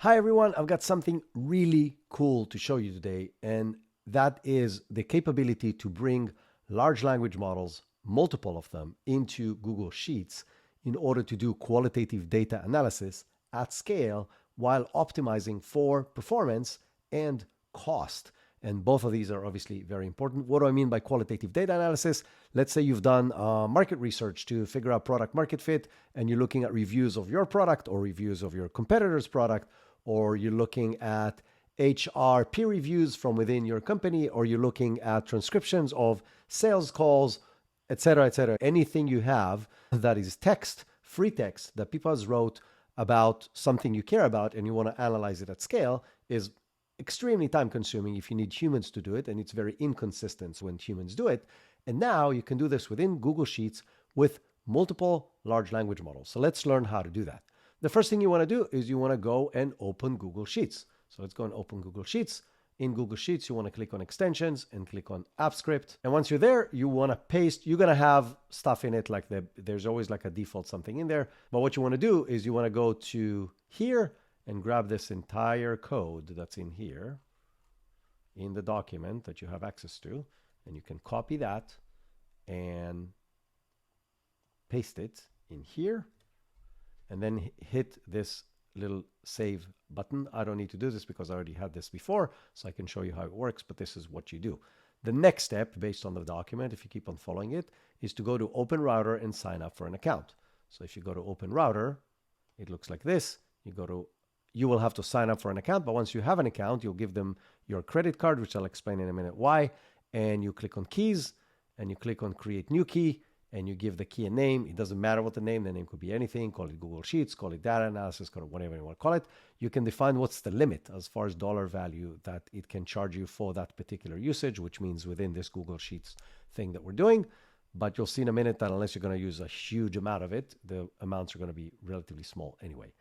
Hi everyone, I've got something really cool to show you today, and that is the capability to bring large language models, multiple of them, into Google Sheets in order to do qualitative data analysis at scale while optimizing for performance and cost. And both of these are obviously very important. What do I mean by qualitative data analysis? Let's say you've done market research to figure out product market fit, and you're looking at reviews of your product or reviews of your competitor's product, or you're looking at HR peer reviews from within your company, or you're looking at transcriptions of sales calls, etc., etc. Anything you have that is text, free text that people has wrote about something you care about and you want to analyze it at scale is extremely time consuming if you need humans to do it, and it's very inconsistent when humans do it. And now you can do this within Google Sheets with multiple large language models. So let's learn how to do that. The first thing you want to do is you want to go and open Google Sheets. So let's go and open Google Sheets. In Google Sheets, you want to click on extensions and click on app script. And once you're there, you want to paste. You're going to have stuff in it, like there's always like a default something in there. But what you want to do is you want to go to here and grab this entire code that's in here in the document that you have access to. And you can copy that and paste it in here. And then hit this little save button. I don't need to do this because I already had this before, so I can show you how it works, but this is what you do. The next step, based on the document, if you keep on following it, is to go to Open Router and sign up for an account. So if you go to Open Router, it looks like this. You will have to sign up for an account, but once you have an account, you'll give them your credit card, which I'll explain in a minute why, and you click on Keys, and you click on Create New Key, and you give the key a name. It doesn't matter what the name could be anything. Call it Google Sheets, call it data analysis, call it whatever you want to call it. You can define what's the limit as far as dollar value that it can charge you for that particular usage, which means within this Google Sheets thing that we're doing. But you'll see in a minute that unless you're going to use a huge amount of it, the amounts are going to be relatively small anyway.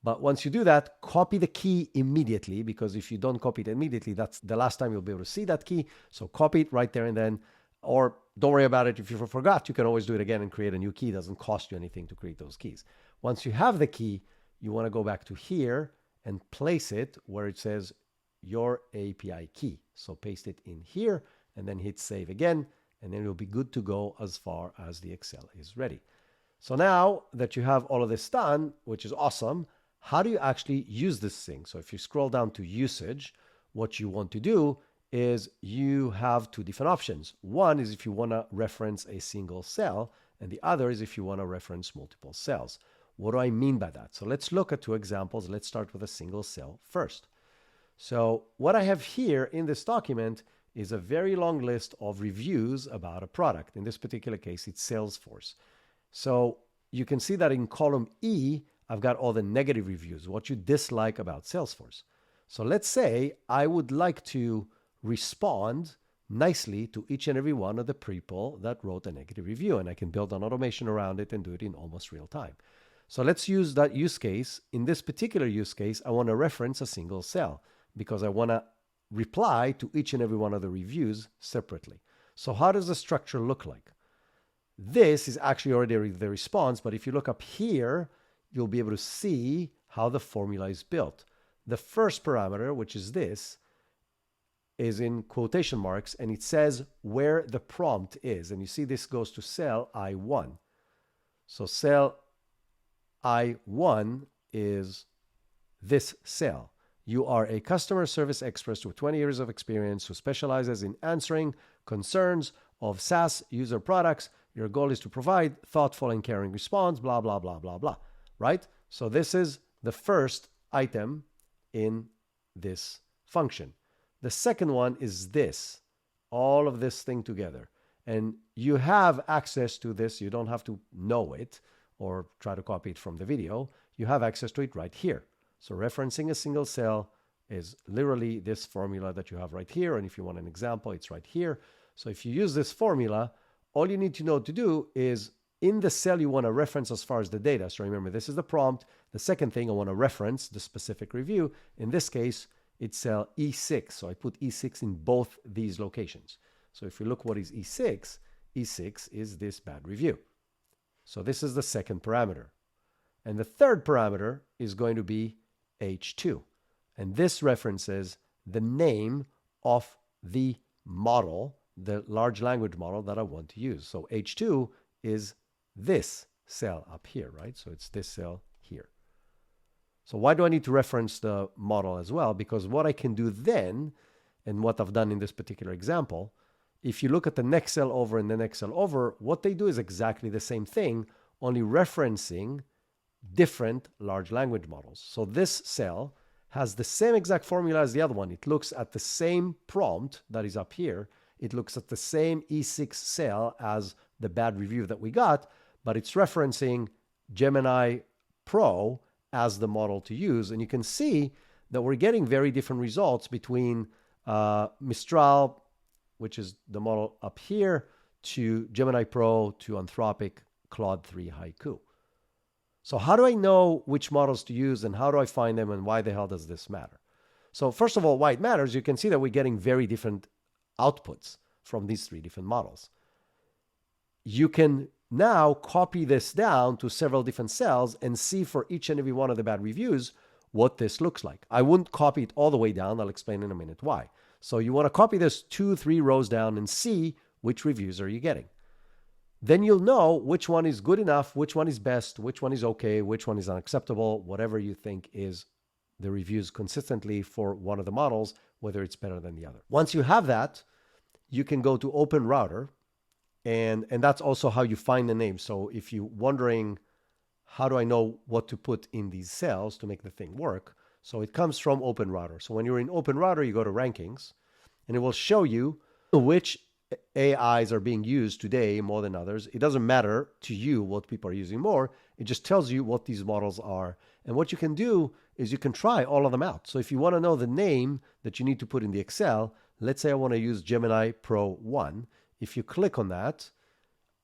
But once you do that, copy the key immediately, because if you don't copy it immediately, that's the last time you'll be able to see that key. So copy it right there and then. Or don't worry about it. If you forgot, you can always do it again and create a new key. It doesn't cost you anything to create those keys. Once you have the key, you want to go back to here and place it where it says your API key. So paste it in here and then hit save again, and then you'll be good to go as far as the Excel is ready. So now that you have all of this done, which is awesome, how do you actually use this thing? So if you scroll down to usage, what you want to do is you have two different options. One is if you want to reference a single cell, and the other is if you want to reference multiple cells. What do I mean by that? So let's look at two examples. Let's start with a single cell first. So what I have here in this document is a very long list of reviews about a product. In this particular case, it's Salesforce. So you can see that in column E, I've got all the negative reviews, what you dislike about Salesforce. So let's say I would like to respond nicely to each and every one of the people that wrote a negative review, and I can build an automation around it and do it in almost real time. So let's use that use case. In this particular use case, I want to reference a single cell because I want to reply to each and every one of the reviews separately. So how does the structure look like? This is actually already the response, but if you look up here, you'll be able to see how the formula is built. The first parameter, which is this, is in quotation marks, and it says where the prompt is. And you see this goes to cell I1. So cell I1 is this cell. You are a customer service expert with 20 years of experience who specializes in answering concerns of SaaS user products. Your goal is to provide thoughtful and caring response, blah, blah, blah, blah, blah, right? So this is the first item in this function. The second one is this, all of this thing together. And you have access to this. You don't have to know it or try to copy it from the video. You have access to it right here. So referencing a single cell is literally this formula that you have right here. And if you want an example, it's right here. So if you use this formula, all you need to know to do is in the cell you want to reference as far as the data. So remember, this is the prompt. The second thing, I want to reference the specific review. In this case, it's cell E6. So I put E6 in both these locations. So if you look what is E6, E6 is this bad review. So this is the second parameter. And the third parameter is going to be H2. And this references the name of the model, the large language model that I want to use. So H2 is this cell up here, right? So it's this cell here. So why do I need to reference the model as well? Because what I can do then, and what I've done in this particular example, if you look at the next cell over and the next cell over, what they do is exactly the same thing, only referencing different large language models. So this cell has the same exact formula as the other one. It looks at the same prompt that is up here. It looks at the same E6 cell as the bad review that we got, but it's referencing Gemini Pro as the model to use. And you can see that we're getting very different results between Mistral, which is the model up here, to Gemini Pro, to Anthropic Claude 3 Haiku. So how do I know which models to use, and how do I find them, and why the hell does this matter? So first of all, why it matters, you can see that we're getting very different outputs from these three different models. You can now copy this down to several different cells and see for each and every one of the bad reviews what this looks like. I wouldn't copy it all the way down. I'll explain in a minute why. So you want to copy this 2-3 rows down and see which reviews are you getting. Then you'll know which one is good enough, which one is best, which one is okay, which one is unacceptable, whatever you think is the reviews consistently for one of the models, whether it's better than the other. Once you have that, you can go to Open Router, and that's also how you find the name. So if you're wondering, how do I know what to put in these cells to make the thing work? So it comes from Open Router. So when you're in Open Router, you go to Rankings, and it will show you which AIs are being used today more than others. It doesn't matter to you what people are using more. It just tells you what these models are. And what you can do is you can try all of them out. So if you want to know the name that you need to put in the Excel, let's say I want to use Gemini Pro 1. If you click on that,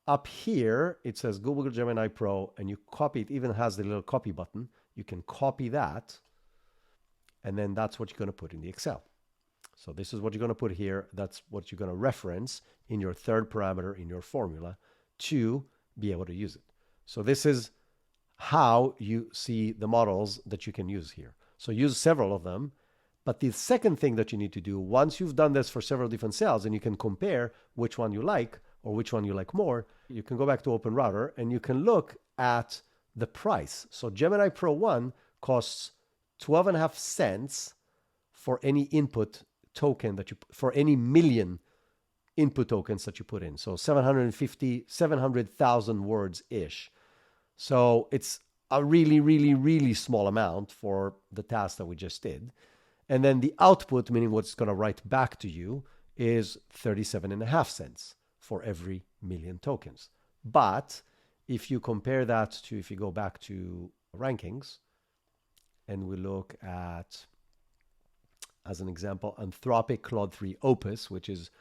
up here, it says Google Gemini Pro, and you copy it, even has the little copy button. You can copy that, and then that's what you're going to put in the Excel. So this is what you're going to put here. That's what you're going to reference in your third parameter in your formula to be able to use it. So this is how you see the models that you can use here. So use several of them. But the second thing that you need to do, once you've done this for several different cells and you can compare which one you like or which one you like more, you can go back to Open Router and you can look at the price. So Gemini Pro 1 costs 12.5 cents for any input token that you, for any million input tokens that you put in. So 700,000 words-ish. So it's a really, really, really small amount for the task that we just did. And then the output, meaning what's going to write back to you, is 37.5 cents for every million tokens. But if you compare that to, if you go back to Rankings and we look at, as an example, Anthropic Claude 3 Opus, which is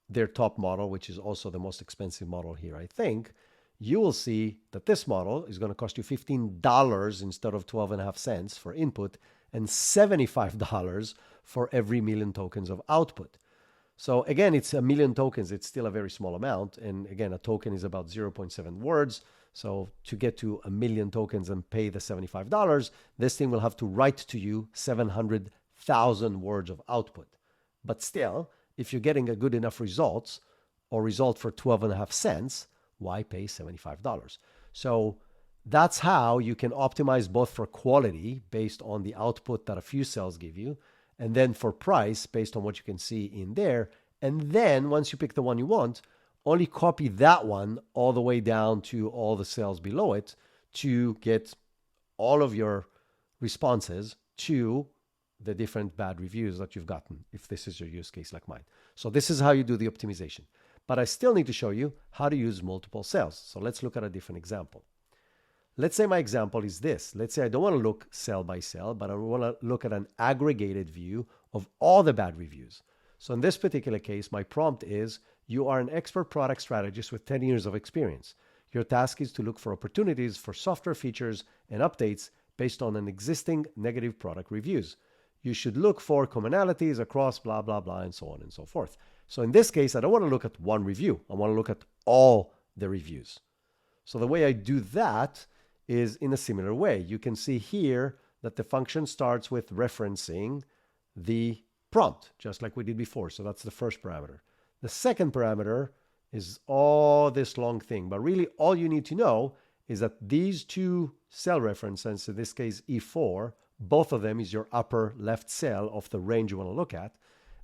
their top model, which is also the most expensive model here, I think, you will see that this model is going to cost you $15 instead of 12.5 cents for input and $75 for every million tokens of output. So again, it's a million tokens. It's still a very small amount. And again, a token is about 0.7 words. So to get to a million tokens and pay the $75, this thing will have to write to you 700,000 words of output. But still, if you're getting a good enough result for 12.5 cents, why pay $75? So that's how you can optimize both for quality based on the output that a few cells give you, and then for price based on what you can see in there. And then once you pick the one you want, only copy that one all the way down to all the cells below it to get all of your responses to the different bad reviews that you've gotten, if this is your use case like mine. So this is how you do the optimization. But I still need to show you how to use multiple cells. So let's look at a different example. Let's say my example is this. Let's say I don't want to look cell by cell, but I want to look at an aggregated view of all the bad reviews. So in this particular case, my prompt is, you are an expert product strategist with 10 years of experience. Your task is to look for opportunities for software features and updates based on an existing negative product reviews. You should look for commonalities across blah, blah, blah, and so on and so forth. So in this case, I don't want to look at one review. I want to look at all the reviews. So the way I do that is in a similar way. You can see here that the function starts with referencing the prompt, just like we did before. So that's the first parameter. The second parameter is all this long thing, but really all you need to know is that these two cell references, in this case E4, both of them is your upper left cell of the range you want to look at.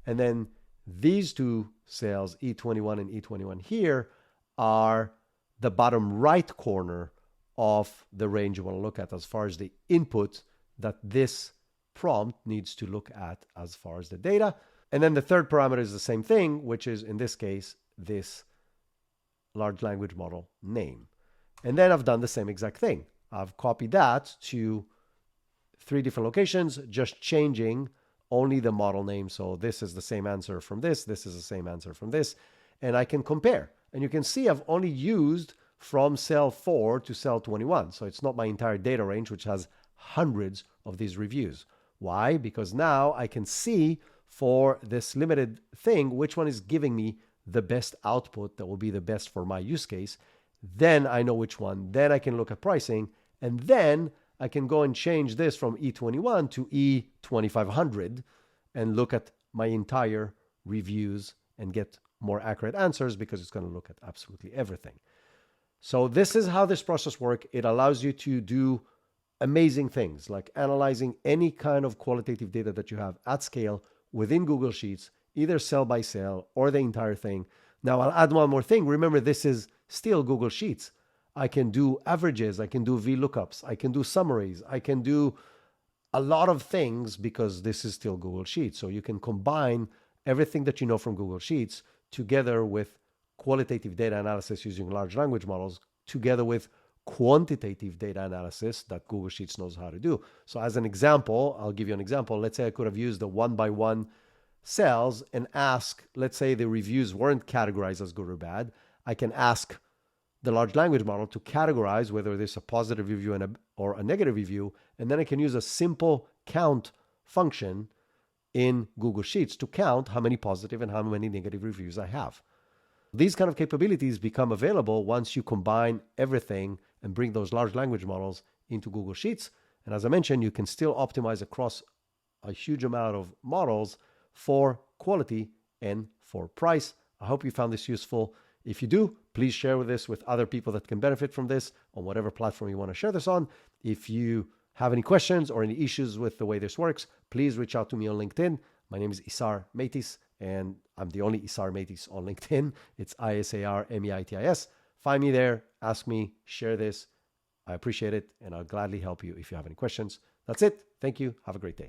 And then these two cells, E21 and E21 here, are the bottom right corner of the range you want to look at as far as the input that this prompt needs to look at as far as the data. And then the third parameter is the same thing, which is in this case, this large language model name. And then I've done the same exact thing. I've copied that to 3 different locations, just changing only the model name. So this is the same answer from this. This is the same answer from this. And I can compare. And you can see I've only used from cell 4 to cell 21. So it's not my entire data range, which has hundreds of these reviews. Why? Because now I can see for this limited thing, which one is giving me the best output that will be the best for my use case. Then I know which one. Then I can look at pricing. And then I can go and change this from E21 to E2500 and look at my entire reviews and get more accurate answers because it's going to look at absolutely everything. So this is how this process works. It allows you to do amazing things like analyzing any kind of qualitative data that you have at scale within Google Sheets, either cell by cell or the entire thing. Now I'll add one more thing. Remember, this is still Google Sheets. I can do averages, I can do VLOOKUPs, I can do summaries, I can do a lot of things because this is still Google Sheets. So you can combine everything that you know from Google Sheets together with qualitative data analysis using large language models, together with quantitative data analysis that Google Sheets knows how to do. So as an example, I'll give you an example. Let's say I could have used the 1-by-1 cells and ask, let's say the reviews weren't categorized as good or bad. I can ask the large language model to categorize whether there's a positive review or a negative review. And then I can use a simple count function in Google Sheets to count how many positive and how many negative reviews I have. These kind of capabilities become available once you combine everything and bring those large language models into Google Sheets. And as I mentioned, you can still optimize across a huge amount of models for quality and for price. I hope you found this useful. If you do, please share this with other people that can benefit from this on whatever platform you want to share this on. If you have any questions or any issues with the way this works, please reach out to me on LinkedIn. My name is Isar Meitis, and I'm the only Isar Meitis on LinkedIn. It's ISAR MEITIS. Find me there, ask me, share this. I appreciate it, and I'll gladly help you if you have any questions. That's it. Thank you. Have a great day.